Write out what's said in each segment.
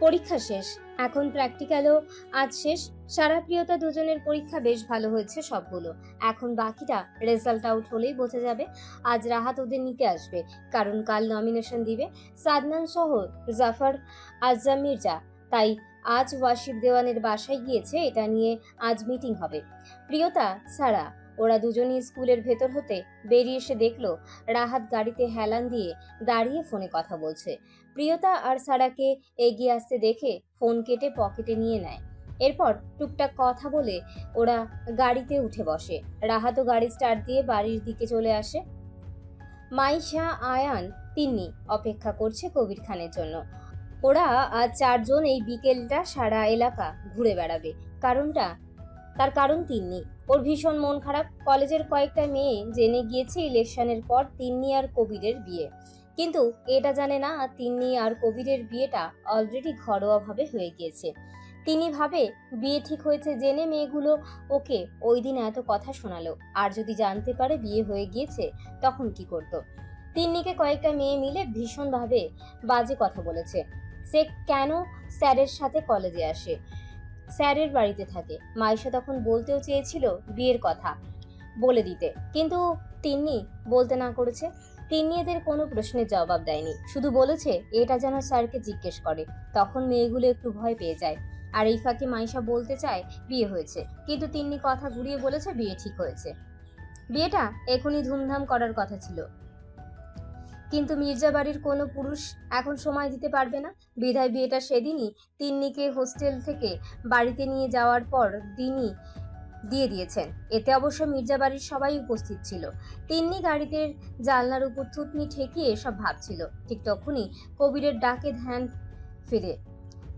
পরীক্ষা শেষ, এখন প্র্যাকটিক্যালও আজ শেষ। সারা প্রিয়তা দুজনের পরীক্ষা বেশ ভালো হয়েছে সবগুলো। এখন বাকিটা রেজাল্ট আউট হলেই বোঝা যাবে। আজ রাহাত ওদের নিতে আসবে, কারণ কাল নমিনেশন দিবে সাদনান সহ জাফর আজম মির্জা। তাই আজ ওয়াশিফ দেওয়ানের বাসায় গিয়েছে, এটা নিয়ে আজ মিটিং হবে। প্রিয়তা সারা ওরা দুজনই স্কুলের ভেতর হতে বেরিয়ে এসে দেখলো রাহাত গাড়িতে হেলান দিয়ে দাঁড়িয়ে ফোনে কথা বলছে। প্রিয়তা আর সারাকে এগিয়ে আসতে দেখে ফোন কেটে পকেটে নিয়ে নেয়। এরপর টুকটাক কথা বলে ওরা গাড়িতে উঠে বসে। রাহাতও গাড়ি স্টার্ট দিয়ে বাড়ির দিকে চলে আসে। মাইশা, আয়ান, তিন্নি অপেক্ষা করছে কবির খানের জন্য। ওরা আজ চারজন এই বিকেলটা সারা এলাকা ঘুরে বেড়াবে। তার কারণ তিন্নি। ওর ভীষণ মন খারাপ। কলেজের কয়েকটা মেয়ে জেনে গিয়েছে ইলেকশনের পর তিন্নি আর কবিরের বিয়ে, কিন্তু এটা জানে না তিন্নি আর কবিরের বিয়েটা অলরেডি ঘরোয়াভাবে হয়ে গিয়েছে। তিনি ভাবে বিয়ে ঠিক হয়েছে জেনে মেয়েগুলো ওকে ওই দিন এত কথা শোনালো, আর যদি জানতে পারে বিয়ে হয়ে গিয়েছে তখন কি করত। তিন্নিকে কয়েকটা মেয়ে মিলে ভীষণভাবে বাজে কথা বলেছে। সে কেন স্যারের সাথে কলেজে আসে, স্যারের বাড়িতে থাকে। মাইশা তখন বলতেও চেয়েছিল বিয়ের কথা বলে দিতে, কিন্তু তিন্নি বলতে না করেছে। তিন্নি এদের কোনো প্রশ্নের জবাব দেয়নি, শুধু বলেছে এটা যেন স্যারকে জিজ্ঞেস করে। তখন মেয়েগুলো একটু ভয় পেয়ে যায়। আর এই ফাঁকে মাইশা বলতে চায় বিয়ে হয়েছে, কিন্তু তিন্নি কথা ঘুরিয়ে বলেছে বিয়ে ঠিক হয়েছে। বিয়েটা এখনই ধুমধাম করার কথা ছিল, কিন্তু মির্জা বাড়ির কোনো পুরুষ এখন সময় দিতে পারবে না। বিধায় বিয়েটা সেদিনই তিন্নিকে হোস্টেল থেকে বাড়িতে নিয়ে যাওয়ার পর দিনই দিয়ে দিয়েছেন। এতে অবশ্য মির্জা বাড়ির সবাই উপস্থিত ছিল। তিন্নি গাড়িতে জানলার উপর থুতনি ঠেকিয়ে এসব ভাবছিল। ঠিক তখনই কবিরের ডাকে ধ্যান ফিরে।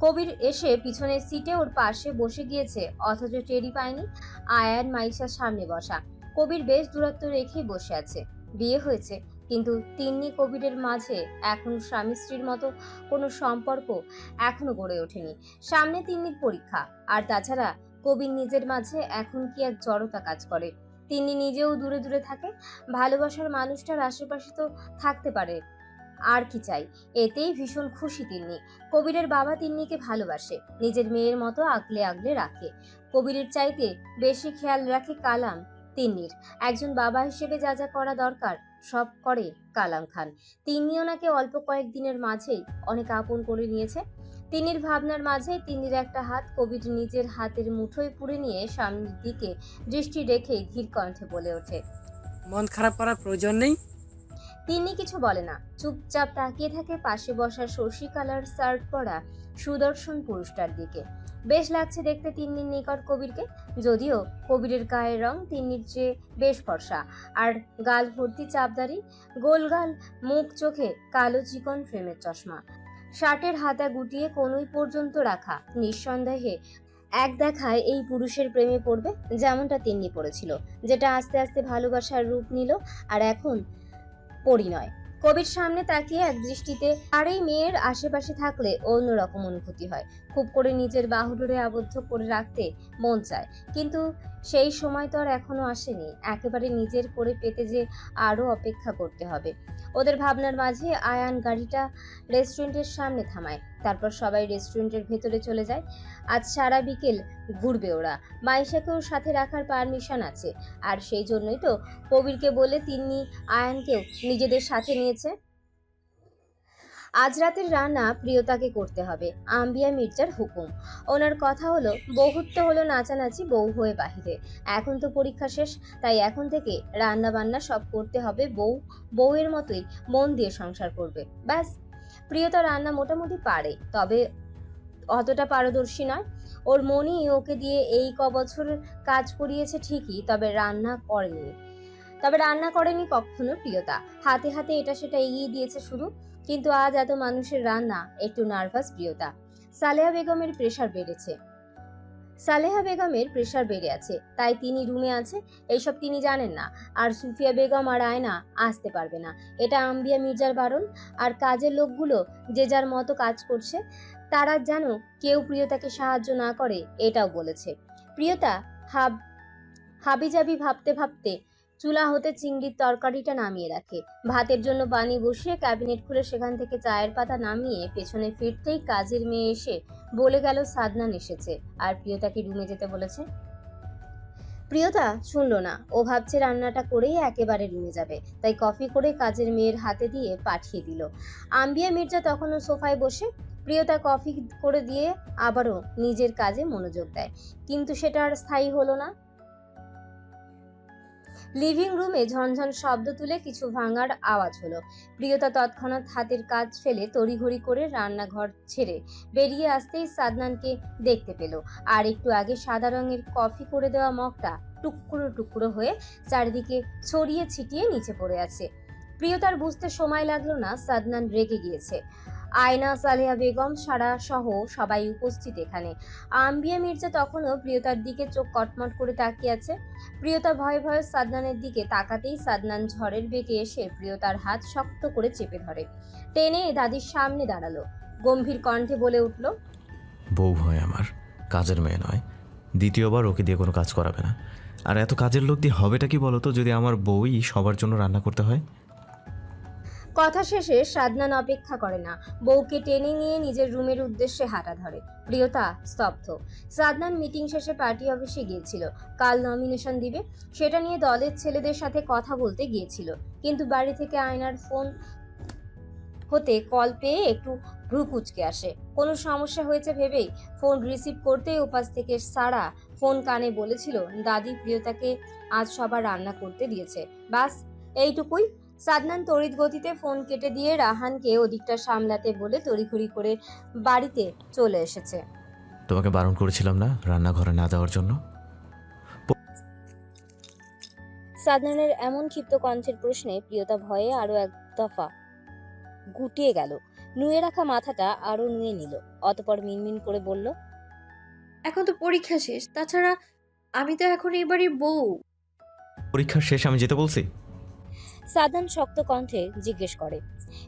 কবির এসে পিছনের সিটে ওর পাশে বসে গিয়েছে, অথচ টেরি পায়নি আয়ান মাইশার সামনে বসা। কবির বেশ দূরত্ব রেখেই বসে আছে। বিয়ে হয়েছে, কিন্তু তিন্নি কবিরের মাঝে এখন স্বামী স্ত্রীর মতো কোনো সম্পর্ক এখনো গড়ে ওঠেনি। সামনে তিন্নির পরীক্ষা, আর তাছাড়া কবির নিজের মাঝে এখন কি এক জড়তা কাজ করে। তিন্নি নিজেও দূরে দূরে থাকে, ভালোবাসার মানুষটার আশেপাশে তো থাকতে পারে, আর কি চাই। এতেই ভীষণ খুশি তিন্নি। কবিরের বাবা তিন্নিকে ভালোবাসে, নিজের মেয়ের মতো আগলে আগলে রাখে। কবিরের চাইতে বেশি খেয়াল রাখে কালাম তিন্নির। একজন বাবা হিসেবে যা যা করা দরকার সব করে কালাম খান। তিন্নি ওনাকে অল্প কয়েকদিনের মাঝেই অনেক আপন করে নিয়েছে। তিন্নির ভাবনার মাঝে তিন্নির একটা হাত কবির নিজের হাতের মুঠোয় পুড়ে নিয়ে সামনের দিকে দৃষ্টি রেখেই ধীর কণ্ঠে বলে ওঠে, মন খারাপ করার প্রয়োজন নেই। তিন্নি কিছু বলে না, চুপচাপ তাকিয়ে থাকে পাশে বসা শশী কালার শার্ট পরা সুদর্শন পুরুষটার দিকে। বেশ লাগছে দেখতে তিন্নির নিকট কবিরকে, যদিও কবিরের গায়ের রং তিন্নির চেয়ে বেশ ফর্সা, আর গাল ভর্তি চাপদারি, গোল গাল, মুখ চোখে কালো চিকন ফ্রেমের চশমা, শার্টের হাতা গুটিয়ে কনুই পর্যন্ত রাখা। নিঃসন্দেহে এক দেখায় এই পুরুষের প্রেমে পড়বে, যেমনটা তিন্নি পড়েছিল, যেটা আস্তে আস্তে ভালোবাসার রূপ নিল আর এখন পরিণয়। কবির সামনে তাকিয়ে এক দৃষ্টিতে আর এই মেয়ের আশেপাশে থাকলে অন্যরকম অনুভূতি হয়। খুব করে নিজের বাহুডোরে আবদ্ধ করে রাখতে মন চায়, কিন্তু সেই সময় তো আর এখনো আসেনি। একেবারে নিজের করে পেতে যে আরো অপেক্ষা করতে হবে। ওদের ভাবনার মাঝে আয়ান গাড়িটা রেস্টুরেন্টের সামনে থামায়, তারপর সবাই রেস্টুরেন্টের ভেতরে চলে যায়। আজ সারা বিকেল ঘুরবে ওরা। মাইশাকেও সাথে রাখার পারমিশন আছে, আর সেই জন্যই তো কবিরকে বলে তিন্নি আয়ানকেও নিজেদের সাথে নিয়েছে। আজ রাতের রান্না প্রিয়তাকে করতে হবে, আম্বিয়া মির্জার হুকুম। ওনার কথা হলো বহুত্ব হলো নাচানাচি বউ হয়ে বাহিরে। এখন তো পরীক্ষা শেষ, তাই এখন থেকে রান্না বান্না সব করতে হবে বউয়ের মতোই মন দিয়ে সংসার করবে। ব্যাস। প্রিয়তা রান্না মোটামুটি পারে, তবে অতটা পারদর্শী নয়। ওর মনই ওকে দিয়ে এই বছর কাজ করিয়েছে ঠিকই, তবে রান্না করেনি কখনো প্রিয়তা। হাতে হাতে এটা সেটা এগিয়ে দিয়েছে শুধু। কিন্তু আজ এত মানুষের রান্না একটু নার্ভাস প্রিয়তা। সালেহা বেগমের প্রেশার বেড়ে আছে, তাই তিনি রুমে আছে। এইসব তিনি জানেন না। আর সুফিয়া বেগম আর আয়না আসতে পারবে না, এটা আম্বিয়া মির্জার বারণ। আর কাজের লোকগুলো যে যার মতো কাজ করছে, তারা যেন কেউ প্রিয়তাকে সাহায্য না করে এটাও বলেছে। প্রিয়তা হাবিজাবি ভাবতে ভাবতে চুলা হতে চিংড়ির তরকারিটা নামিয়ে রাখে। ভাতের জন্য পানি বসিয়ে ক্যাবিনেট খুলে সেখান থেকে চায়ের পাতা নামিয়ে পেছনে ফিরতেই কাজের মেয়ে এসে বলে গেল সাদনান এসেছে আর প্রিয়তাকে রুমে যেতে বলেছে। প্রিয়তা শুনল না, ও ভাবছে রান্নাটা করেই একেবারে রুমে যাবে, তাই কফি করে কাজের মেয়ের হাতে দিয়ে পাঠিয়ে দিল। আম্বিয়া মির্জা তখনও সোফায় বসে। প্রিয়তা কফি করে দিয়ে আবারও নিজের কাজে মনোযোগ দেয়, কিন্তু সেটা আর স্থায়ী হলো না। লিভিং রুমে ঝনঝন শব্দ তুলে কিছু ভাঙার আওয়াজ হলো। প্রিয়তা তৎক্ষণাৎ হাতের কাজ ফেলে তড়িঘড়ি করে রান্নাঘর ছেড়ে বেরিয়ে আসতেই সাদনানকে দেখতে পেল। আর একটু আগে সাদা রঙের কফি করে দেওয়া মগটা টুকরো টুকরো হয়ে চারিদিকে ছড়িয়ে ছিটিয়ে নিচে পড়ে আছে। প্রিয়তার বুঝতে সময় লাগলো না সাদনান রেগে গিয়েছে। আয়না, সালেহা বেগম, সারা সহ সবাই উপস্থিত এখানে। আম্বিয়া মির্জা তখনও প্রিয়তার দিকে চোখ কটমট করে তাকিয়ে আছে। প্রিয়তা ভয়ে ভয়ে সাদনানের দিকে তাকাতেই সাদনান ঝড়ের বেগে এসে প্রিয়তার হাত শক্ত করে চেপে ধরে, টেনে দাদির সামনে দাঁড়ালো। গম্ভীর কণ্ঠে বলে উঠল, বউ হয় আমার, কাজের মেয়ে নয়। দ্বিতীয়বার ওকে দিয়ে কোনো কাজ করাবে না। আর এত কাজের লোক দিয়ে হবেটা কি বলো তো, যদি আমার বউই সবার জন্য রান্না করতে হয়? কথা শেষে সাদনান অপেক্ষা করে না, বউকে টেনে নিয়ে নিজের রুমের উদ্দেশ্যে হাঁটা ধরে। প্রিয়তা স্তব্ধ। সাদনান মিটিং শেষে পার্টি অফিসে গিয়েছিল, কাল নমিনেশন দিবে, সেটা নিয়ে দলের ছেলেদের সাথে কথা বলতে গিয়েছিল। কিন্তু বাড়ি থেকে আয়নার ফোন হতে কল পেয়ে একটু ভ্রু কুঁচকে আসে। কোনো সমস্যা হয়েছে ভেবেই ফোন রিসিভ করতেই ওপাশ থেকে সারা ফোন কানে বলেছিল দাদি প্রিয়তাকে আজ সবার রান্না করতে দিয়েছে। বাস এইটুকুই। সাদনান তড়িৎ গতিতে ফোন কেটে দিয়ে রাহানকে ওদিকটা সামলাতে বলে তড়িঘড়ি করে বাড়িতে চলে এসেছে। তোমাকে বারণ করেছিলাম না রান্নাঘরে না যাওয়ার জন্য? সাদনানের এমন ক্ষিপ্ত কণ্ঠের প্রশ্নে প্রিয়তা ভয়ে আরো এক দফা গুটিয়ে গেল। নুয়ে রাখা মাথাটা আরো নুয়ে নিল, অতপর মিনমিন করে বলল, এখন তো পরীক্ষা শেষ, তাছাড়া আমি তো এখন এই বাড়ির বউ। পরীক্ষার শেষ আমি যেতে বলছি? সাদনান শক্ত কণ্ঠে জিজ্ঞেস করে।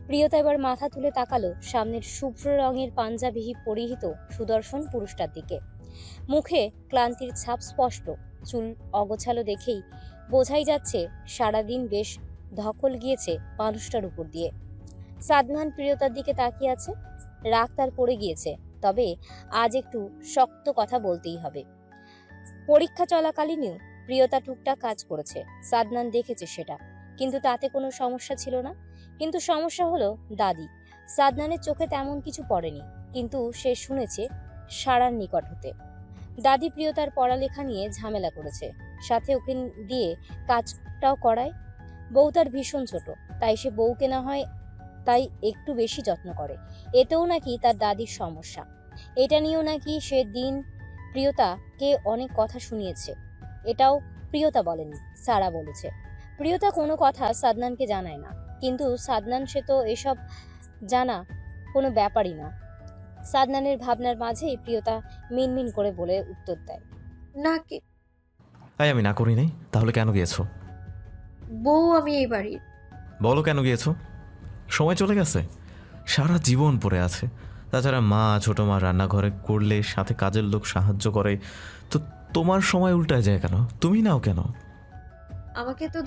প্রিয়তা এবার মাথা তুলে তাকালো সামনের শুভ্র রঙের পাঞ্জাবি পরিহিত সুদর্শন পুরুষটার দিকে। মুখে ক্লান্তির ছাপ স্পষ্ট, চুল অগোছালো দেখেই বোঝাই যাচ্ছে সারাদিন বেশ ধকল গিয়েছে মানুষটার উপর দিয়ে। সাদনান প্রিয়তার দিকে তাকিয়ে আছে, রাগ তার পড়ে গিয়েছে, তবে আজ একটু শক্ত কথা বলতেই হবে। পরীক্ষা চলাকালীনও প্রিয়তা টুকটাক কাজ করেছে, সাদনান দেখেছে সেটা, কিন্তু তাতে কোনো সমস্যা ছিল না। কিন্তু সমস্যা হলো দাদি। সাদনানের চোখে তেমন কিছু পড়েনি, কিন্তু সে শুনেছে সারার নিকট হতে দাদি প্রিয়তার পড়ালেখা নিয়ে ঝামেলা করেছে, সাথে ওকে দিয়ে কাজটাও করায়। বউ তার ভীষণ ছোট, তাই সে বউকে না হয় তাই একটু বেশি যত্ন করে। এতেও নাকি তার দাদির সমস্যা, এটা নিয়েও নাকি সে দিন প্রিয়তাকে অনেক কথা শুনিয়েছে। এটাও প্রিয়তা বলেনি, সারা বলেছে। প্রিয়তা কোনো কথা সাদনানকে জানায় না, কিন্তু সাদনান সে তো এসব জানা কোনো ব্যাপারই না। সাদনানের ভাবনার মাঝেই প্রিয়তা মিনমিন করে বলে উত্তর দেয়, না কে তাই আমি না করি নাই, তাহলে কেন গিয়েছো? বউ আমি এই বাড়ির। বলো কেন গিয়েছো? সময় চলে গেছে, সারা জীবন পড়ে আছে। তাছাড়া মা, ছোট মা রান্নাঘরে করলে সাথে কাজের লোক সাহায্য করে, তো তোমার সময় উল্টায় যায় কেন? তুমি নাও কেন? আমাকে তো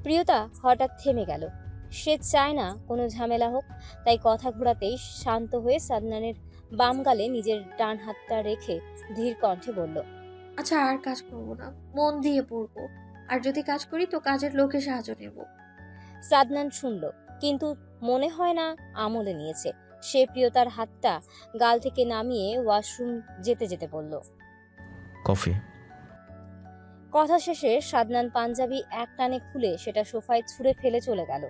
প্রিয়তা হঠাৎ থেমে গেল। সে চায় না কোনো ঝামেলা হোক, তাই কথা ঘোরাতেই শান্ত হয়ে সাদনানের বাম গালে নিজের ডান হাতটা রেখে ধীর কণ্ঠে বলল, আচ্ছা আর কাজ করবো না, মন দিয়ে পড়বো। আর যদি কাজ করি তো কাজের লোকের সাহায্য নেব। সাদনান শুনল, কিন্তু মনে হয় না আমলে নিয়েছে। সে প্রিয়তার হাতটা গাল থেকে নামিয়ে ওয়াশরুম যেতে যেতে বলল, কফি। কথা শেষে সাদনান পাঞ্জাবি এক টানে খুলে সেটা সোফায় ছুঁড়ে ফেলে চলে গেল।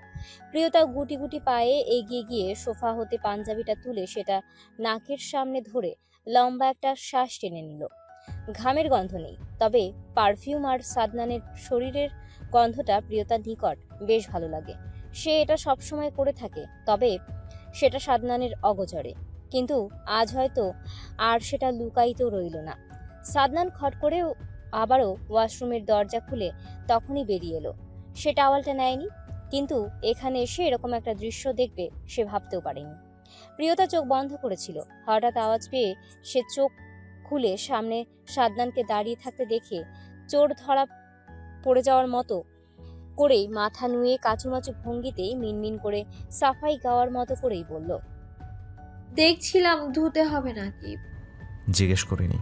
প্রিয়তা গুটি গুটি পায়ে এগিয়ে গিয়ে সোফা হতে পাঞ্জাবিটা তুলে সেটা নাকের সামনে ধরে লম্বা একটা শ্বাস টেনে নিল। ঘামের গন্ধ নেই, তবে পারফিউম আর সাদনানের শরীরের গন্ধটা প্রিয়তার নিকট বেশ ভালো লাগে। সে এটা সবসময় করে থাকে, তবে সেটা সাদনানের অগোচরে। কিন্তু আজ হয়তো আর সেটা লুকায়িত রইল না। সাদনান খট করে আবারও ওয়াশরুমের দরজা খুলে তখনই বেরিয়ে এলো। সে টাওয়ালটা নেয়নি, কিন্তু এখানে এসে এরকম একটা দৃশ্য দেখবে সে ভাবতেও পারেনি। প্রিয়তা চোখ বন্ধ করেছিল, হঠাৎ আওয়াজ পেয়ে সে চোখ খুলে সামনে সাদনানকে দাঁড়িয়ে থাকতে দেখে চোর ধরা পড়ে যাওয়ার মতো করেই মাথা নুয়ে কাচুমাচু ভঙ্গিতেই মিনমিন করে সাফাই গাওয়ার মতো করেই বলল, দেখছিলাম ধুতে হবে নাকি। জিজ্ঞেস করিনি।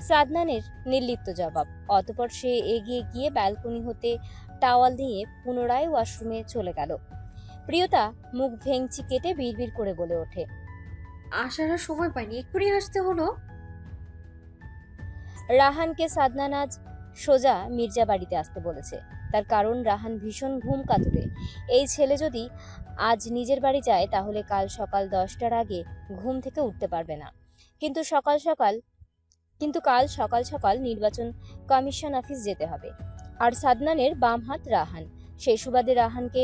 সাদনানের নির্লিপ্ত জবাব। অতঃপর সে এগিয়ে গিয়ে ব্যালকনি হতে টাওয়াল নিয়ে পুনরায় ওয়াশরুমে চলে গেল। প্রিয়তা মুখ ভেঙচি কেটে বিড়বিড় করে বলে ওঠে, আসার আর সময় পাইনি, এক্ষুনি আসতে হলো। রাহানকে সাদনান আজ সোজা মির্জা বাড়িতে আসতে বলেছে। তার কারণ রাহান ভীষণ ঘুম কাতুরে। এই ছেলে যদি আজ নিজের বাড়ি যায় তাহলে কাল সকাল 10টার আগে ঘুম থেকে উঠতে পারবে না। কিন্তু কাল সকাল সকাল নির্বাচন কমিশন অফিস যেতে হবে। আর সাদনানের বাম হাত রাহান, সেই সুবাদে রাহানকে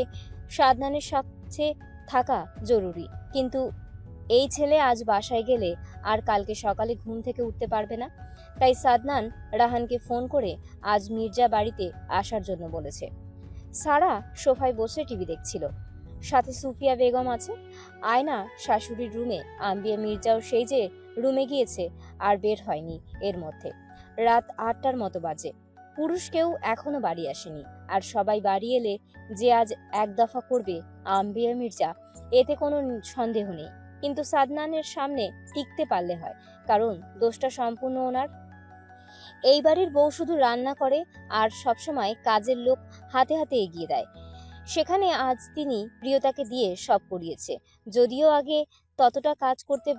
সাদনানের সাথে থাকা জরুরি। কিন্তু এই ছেলে আজ বাসায় গেলে আর কালকে সকালে ঘুম থেকে উঠতে পারবে না। তাই সাদনান রাহানকে ফোন করে আজ মির্জা বাড়িতে আসার জন্য বলেছে। সারা সোফায় বসে টিভি দেখছিল, সাথে সুফিয়া বেগম আছে। আয়না শাশুড়ির রুমে, আম্বিয়া মির্জাও সেই যে রুমে গিয়েছে আর বের হয়নি। এর মধ্যে রাত 8টার মতো বাজে। পুরুষ কেউ এখনো বাড়ি আসেনি। আর সবাই বাড়ি এলে যে আজ এক দফা করবে আম্বিয়া মির্জা, এতে কোনো সন্দেহ নেই। কিন্তু সাদনানের সামনে টিকতে পারলে হয়, কারণ দোষটা সম্পূর্ণ ওনার। এই বাড়ির বউ শুধু রান্না করে আর সবসময় কাজের লোক হাতে হাতে এগিয়ে দেয়। সেখানে আজ তিনি প্রিয়তাকে দিয়ে সব করিয়েছে। যদিও আগে ততটা কাজ করতে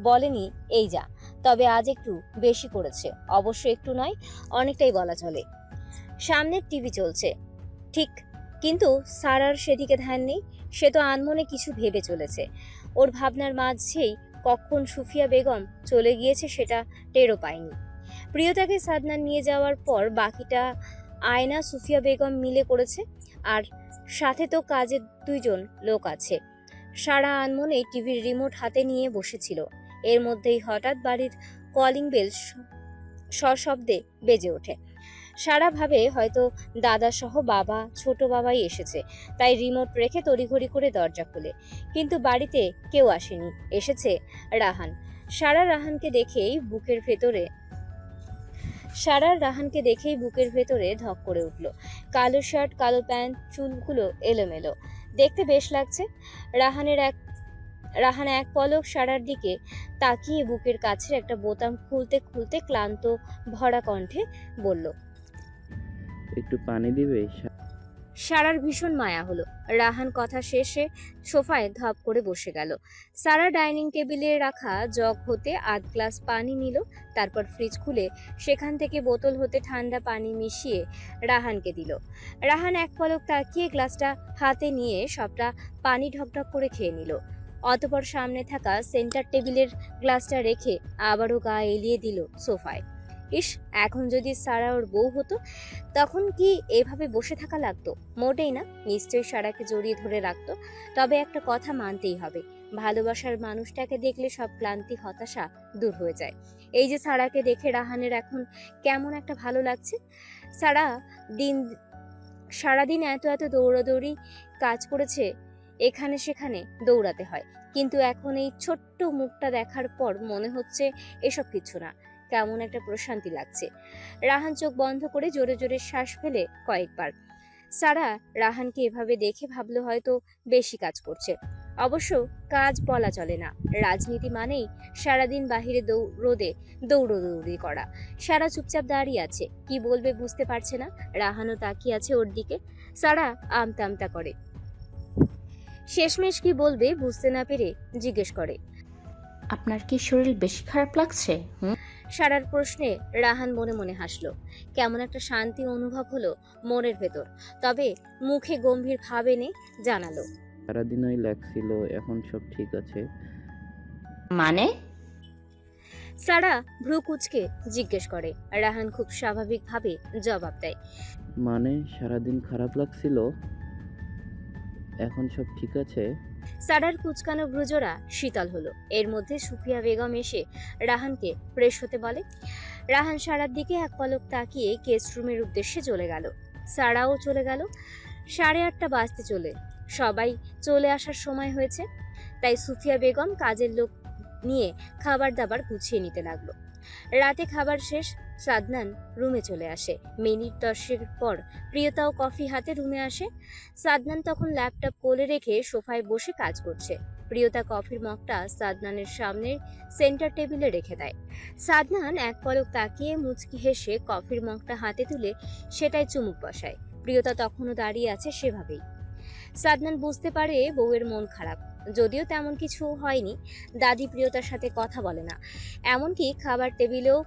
বলেনি এই যা, তবে আজ একটু বেশি করেছে। অবশ্য একটু নয়, অনেকটাই বলা চলে। সামনের টিভি চলছে ঠিক, কিন্তু সারার সেদিকে ধ্যান নেই। সে তো আনমনে কিছু ভেবে চলেছে। ওর ভাবনার মাঝেই কখন সুফিয়া বেগম চলে গিয়েছে সেটা টেরও পায়নি। প্রিয়তাকে সাদনান নিয়ে যাওয়ার পর বাকিটা আয়না সুফিয়া বেগম মিলে করেছে। আর সাথে তো কাজের 2জন লোক আছে। সারা আনমনে টিভির রিমোট হাতে নিয়ে বসেছিল। এর মধ্যেই হঠাৎ বাড়ির কলিং বেল সশব্দে বেজে ওঠে। সারা ভাবে হয়তো দাদা সহ বাবা, ছোট বাবাই এসেছে, তাই রিমোট রেখে তড়িঘড়ি করে দরজা খোলে। কিন্তু বাড়িতে কেউ আসেনি, এসেছে রাহান। সারা রাহানকে দেখেই বুকের ভেতরে ধক করে উঠল। কালো শার্ট, কালো প্যান্ট, চুলগুলো এলোমেলো, দেখতে বেশ লাগছে। রাহান এক পলক সারার দিকে তাকিয়ে বুকের কাছের একটা বোতাম খুলতে খুলতে ক্লান্ত ভরা কণ্ঠে বলল, একটু পানি দিবে? সারার ভীষণ মায়া হলো। রাহান কথা শেষে সোফায় ধপ করে বসে গেল। সারা ডাইনিং টেবিলে রাখা জগ হতে আধ গ্লাস পানি নিল। তারপর ফ্রিজ খুলে সেখান থেকে বোতল হতে ঠান্ডা পানি মিশিয়ে রাহানকে দিল। রাহান এক পলক তাকিয়ে গ্লাসটা হাতে নিয়ে সবটা পানি ঢকঢক করে খেয়ে নিল। অতঃপর সামনে থাকা সেন্টার টেবিলের গ্লাসটা রেখে আবারও গা এলিয়ে দিল সোফায়। ইস, এখন যদি সারা ওর বউ হতো তখন কি এভাবে বসে থাকা লাগতো? মোটেই না, নিশ্চয়ই সারাকে জড়িয়ে ধরে রাখতো। তবে একটা কথা মানতেই হবে, ভালোবাসার মানুষটাকে দেখলে সব ক্লান্তি, হতাশা দূর হয়ে যায়। এই যে সারাকে দেখে রাহানের এখন কেমন একটা ভালো লাগছে। সারাদিন এত এত দৌড়াদৌড়ি কাজ করেছে, এখানে সেখানে দৌড়াতে হয়, কিন্তু এখন এই ছোট্ট মুখটা দেখার পর মনে হচ্ছে এসব কিছু না। কেমন একটা প্রশান্তি লাগছে। রাহান চোখ বন্ধ করে জোরে জোরে শ্বাস ফেলে কয়েকবার। সারা রাহানকে এভাবে দেখে ভাবলো হয়তো বেশি কাজ করছে। অবশ্য কাজ বলা চলে না, রাজনীতি মানেই সারাদিন বাহিরে রোদে দৌড়দৌড়ি করা। সারা চুপচাপ দাঁড়িয়ে আছে, কি বলবে বুঝতে পারছে না। রাহানও তাকিয়ে আছে ওর দিকে। সারা আমতা আমতা করে, শেষমেশ কি বলবে বুঝতে না পেরে জিজ্ঞেস করে, আপনার কি শরীর বেশি খারাপ লাগছে? সারার প্রশ্নে রাহান মনে মনে হাসলো। কেমন একটা শান্তি অনুভব হলো মনের ভেতর। তবে মুখে গম্ভীর ভাব এনে জানালো, সারাদিন ওই লাগছিল, এখন সব ঠিক আছে। মানে? সারা ভ্রু কুঁচকে জিজ্ঞেস করে। রাহান খুব স্বাভাবিকভাবে জবাব দেয়, মানে সারাদিন খারাপ লাগছিল, এখন সব ঠিক আছে। সারার কুচকানো ভ্রুজোড়া শীতল হলো। এর মধ্যে সুফিয়া বেগম এসে রাহানকে ফ্রেশ হতে বলে। রাহান সারার দিকে এক পলক তাকিয়ে গেস্ট রুমের উদ্দেশ্যে চলে গেল। সারাও চলে গেল। 8:30 বাজতে সবাই চলে আসার সময় হয়েছে। তাই সুফিয়া বেগম কাজের লোক নিয়ে খাবার দাবার গুছিয়ে নিতে লাগলো। রাতে খাবার শেষ, সাদনান রুমে চলে আসে। মিনিট 10 পর প্রিয়তাও কফি হাতে রুমে আসে। সাদনান তখন ল্যাপটপ কোলে রেখে সোফায় বসে কাজ করছে। প্রিয়তা কফির মগটা সাদনানের সামনে সেন্টার টেবিলে রেখে দেয়। সাদনান এক পলক তাকিয়ে মুচকি হেসে কফির মগটা হাতে তুলে সেটাই চুমুক বসায়। প্রিয়তা তখনও দাঁড়িয়ে আছে সেভাবেই। সাদনান বুঝতে পারে বউয়ের মন খারাপ, যদিও তেমন কিছু হয়নি। দাদি প্রিয়তার সাথে কথা বলে না, এমনকি খাবার টেবিলেও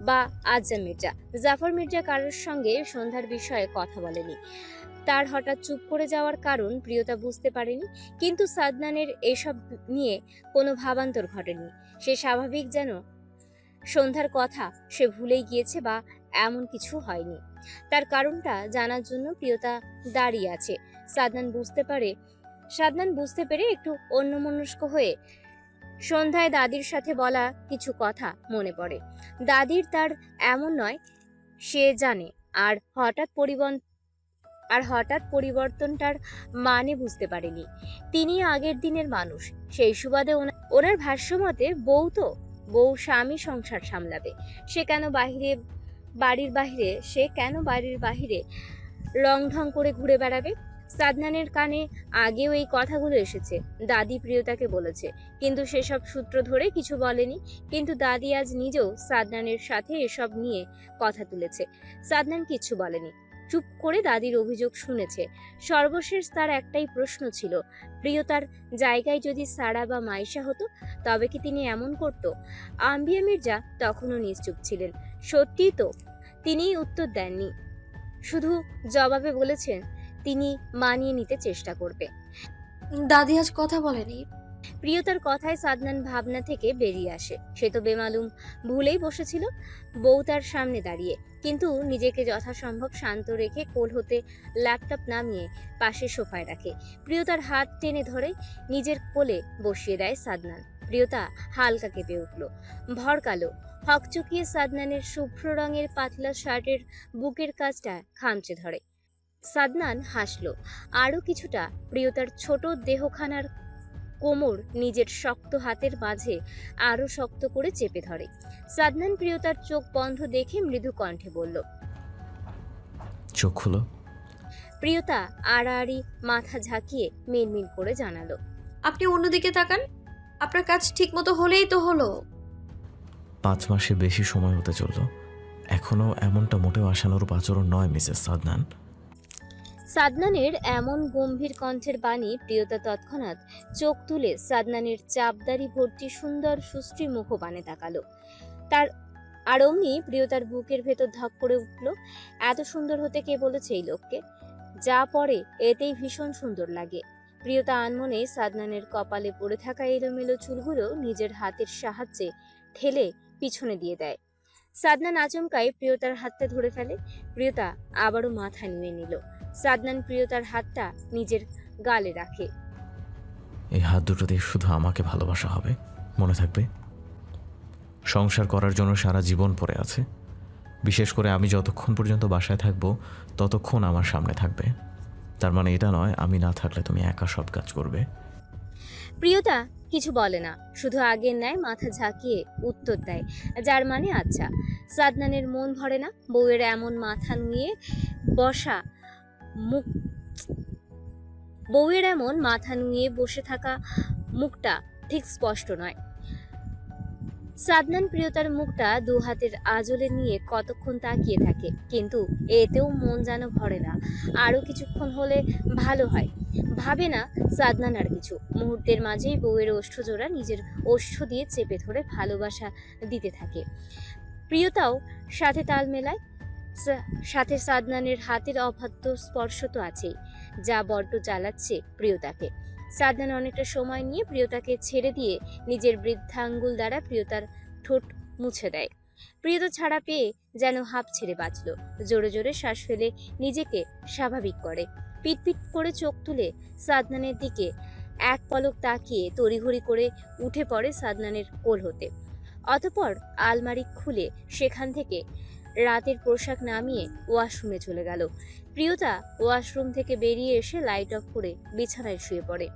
বা আজ্জা মির্জা, জাফর মির্জা কারোর সঙ্গে সন্ধ্যার বিষয়ে কথা বলেনি। তার হঠাৎ চুপ করে যাওয়ার কারণ প্রিয়তা বুঝতে পারেনি, কিন্তু সাদনানের এসব নিয়ে কোনো ভাবান্তর ঘটেনি। সে স্বাভাবিক, যেন সন্ধ্যার কথা সে ভুলেই গিয়েছে বা এমন কিছু হয়নি। তার কারণটা জানার জন্য প্রিয়তা দাঁড়িয়ে আছে। সাদনান বুঝতে পেরে একটু অন্যমনস্ক হয়ে সন্ধ্যায় দাদির সাথে বলা কিছু কথা মনে পড়ে। দাদির তার এমন নয় সে জানে, আর হঠাৎ পরিবর্তনটার মানে বুঝতে পারেনি। তিনি আগের দিনের মানুষ। সেই সুবাদে ওনার ভাষ্যমতে বউ স্বামী সংসার সামলাবে। সে কেন বাড়ির বাহিরে রং ঢং করে ঘুরে বেড়াবে? সাদনানের কানে আগেও এই কথাগুলো এসেছে। দাদি প্রিয়তাকে বলেছে, কিন্তু সেসব সূত্র ধরে কিছু বলেনি। কিন্তু দাদি আজ নিজেও সাদনানের সাথে এসব নিয়ে কথা তুলেছে। সাদনান কিচ্ছু বলেনি, চুপ করে দাদির অভিযোগ শুনেছে। সর্বশেষ তার একটাই প্রশ্ন ছিল, প্রিয়তার জায়গায় যদি সারা বা মাইশা হতো, তবে কি তিনি এমন করত? আম্বিয়া মির্জা তখনও নিশ্চুপ ছিলেন। সত্যি তো তিনিই উত্তর দেননি, শুধু জবাবে বলেছেন তিনি মানিয়ে নিতে চেষ্টা করবে। দাদি আজ কথা বলেনি। প্রিয়তার কথায় সাদনান ভাবনা থেকে বেরিয়ে আসে। সে তো বেমালুম ভুলেই বসেছিল, বউ তার সামনে দাঁড়িয়ে। কিন্তু নিজেকে যথাসম্ভব শান্ত রেখে কোল হতে ল্যাপটপ নামিয়ে পাশে সোফায় রাখে। প্রিয়তার হাত টেনে ধরে নিজের কোলে বসিয়ে দেয় সাদনান। প্রিয়তা হালকা কেঁপে উঠল, ভরকালো হকচকিয়ে সাদনানের শুভ্র রঙের পাতলা শার্টের বুকের কাজটা খামচে ধরে। সাদনান হাসল আরো কিছুটা। প্রিয়তার ছোট দেহখানার কোমর নিজের শক্ত হাতের মাঝে আরো শক্ত করে চেপে ধরে। সাদনান প্রিয়তার চোখ বন্ধ দেখে মৃদু কণ্ঠে বলল, চোখ খুলো। প্রিয়তা আড়াআড়ি মাথা ঝাঁকিয়ে মিনমিন করে জানালো, আপনি অন্যদিকে তাকান, আপনার কাজ ঠিক মতো হলেই তো হলো। 5 মাসের বেশি সময় হতে চলল, এখনো এমনটা মোটেও আশানুরূপ আচরণ নয় মিসেস সাদনান। সাদনানের এমন গম্ভীর কণ্ঠের বাণী প্রিয়তা তৎক্ষণাৎ চোখ তুলে সাদনানের চাপদারি ভর্তি সুন্দর সুশ্রী মুখপানে তাকালো। তার আর অমনি প্রিয়তার বুকের ভেতর ধক করে উঠল। এত সুন্দর হতে কে বলেছে এই লোককে? যা পরে এতেই ভীষণ সুন্দর লাগে। প্রিয়তা আনমনে সাদনানের কপালে পড়ে থাকা এলোমেলো চুলগুলো নিজের হাতের সাহায্যে ঠেলে পিছনে দিয়ে দেয়। সাদনান আচমকাই প্রিয়তার হাতটা ধরে ফেলে। প্রিয়তা আবারও মাথা নিয়ে নিল। সাদনান প্রিয়তার হাতটা নিজের গালে রাখে। এই হাত দুটো দিয়ে শুধু আমাকে ভালোবাসা হবে, মনে থাকবে? সংসার করার জন্য সারা জীবন পড়ে আছে। বিশেষ করে আমি যতক্ষণ পর্যন্ত বাসায় থাকবো ততক্ষণ আমার সামনে থাকবে। তার মানে এটা নয় আমি না থাকলে তুমি একা সব কাজ করবে। প্রিয়তা কিছু বলে না, শুধু আগের ন্যায় মাথা ঝাঁকিয়ে উত্তর দেয়, যার মানে আচ্ছা। সাদনানের মন ভরে না। বউয়ের এমন মাথা নুয়ে বসে থাকা মুখটা ঠিক স্পষ্ট নয়। সাদনান প্রিয়তার মুখটা দু হাতের আঁচলে নিয়ে কতক্ষণ তাকিয়ে থাকে, কিন্তু এতেও মন যেন ভরে না। আরো কিছুক্ষণ হলে ভালো হয়, ভাবে না সাদনান আর কিছু। মুহূর্তের মাঝেই বউয়ের ওষ্ঠজোড়া নিজের ওষ্ঠ দিয়ে চেপে ধরে ভালোবাসা দিতে থাকে। প্রিয়তাও সাথে তাল মেলায়। সাথে সাদনানের হাতের অবাধ্য স্পর্শ তো আছেই, যা বড্ড জ্বালাচ্ছে প্রিয়তাকে। সাদনান অনেকটা সময় নিয়ে প্রিয়তাকে ছেড়ে দিয়ে নিজের বৃদ্ধাঙ্গুল দ্বারা প্রিয়তার ঠোঁট মুছে দেয়। প্রিয়তা ছাড়া পেয়ে যেন হাঁপ ছেড়ে বাঁচল। জোরে জোরে শ্বাস ফেলে নিজেকে স্বাভাবিক করে। পিটপিট করে চোখ তুলে সাদনানের দিকে এক পলক তাকিয়ে তড়িঘড়ি করে উঠে পড়ে সাদনানের কোল হতে। অতঃপর আলমারি খুলে সেখান থেকে রাতের পোশাক নামিয়ে ওয়াশরুমে চলে গেল। প্রিয়তা ওয়াশরুম থেকে বেরিয়ে এসে লাইট অফ করে বিছানায় শুয়ে পড়ে।